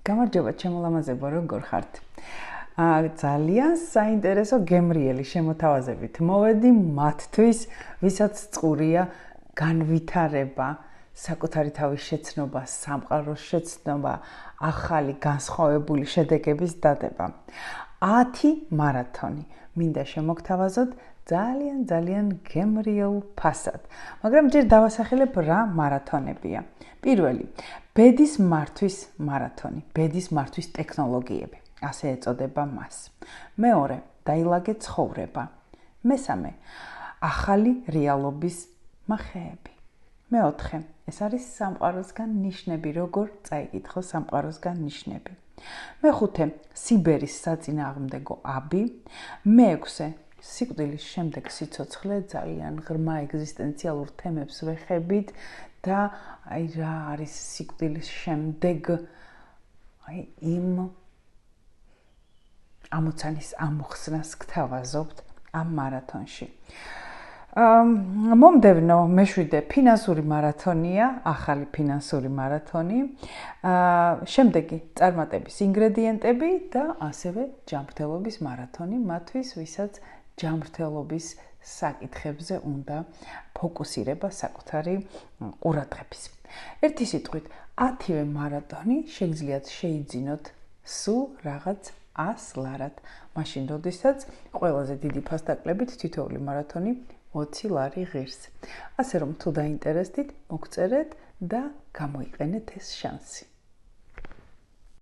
გამარჯობა ჩემო ლამაზებო, როგორ ხართ? ძალიან საინტერესო გემრიელი შემოთავაზებით მოვედი მათთვის, ვისაც წყურია განვითარება, საკუთარი თავის შეცნობა, სამყაროს შეცნობა, ახალი განსხვავებული შედეგების დადება. 10 მარათონი. მინდა შემოგთავაზოთ ძალიან გემრიელ ფასად. მაგრამ ჯერ დავასახელებ რა მარათონებია. პირველი, ბედის მართვის მარათონი, ბედის მართვის ტექნოლოგიები, ასე ეწოდება მას. მეორე, დაილაგე ცხოვრება. მესამე, ახალი რეალობის მახეები. მეოთხე, ეს არის სამყაროსგან ნიშნები, როგორ წაიკითხო სამყაროსგან ნიშნები. მეხუთე, სიბერის საწინააღმდეგო აბი. მეექვსე, სიკვდილის შემდეგ სიცოცხლე, ძალიან ღრმა ეგზისტენციალურ თემებს ვეხებით და რა არის სიკვდილის შემდეგ იმ ამოცანის ამოხსნას გთავაზობთ ამ მარათონში. მომდევნო მეშვიდე ფინანსური მარათონია, ახალი ფინანსური მარათონი. შემდეგი წარმატების ინგრედიენტები და ასევე ჯანმრთელობის მარათონი, მათთვის ვისაც ჯანმრთელობის საკითხებზე უნდა ფოკუსირება საკუთარი ყურადღების. ერთი სიტყვით, 10-ვე მარათონი შეგიძლიათ შეიძინოთ სულ რაღაც 100 ლარად. მაშინ როდესაც ყველაზე დიდი ფასდაკლებით თითოეული მარათონი 20 ლარი ღირს. ასე რომ თუ დაინტერესდით, მოგწერეთ და გამოიყენეთ ეს შანსი.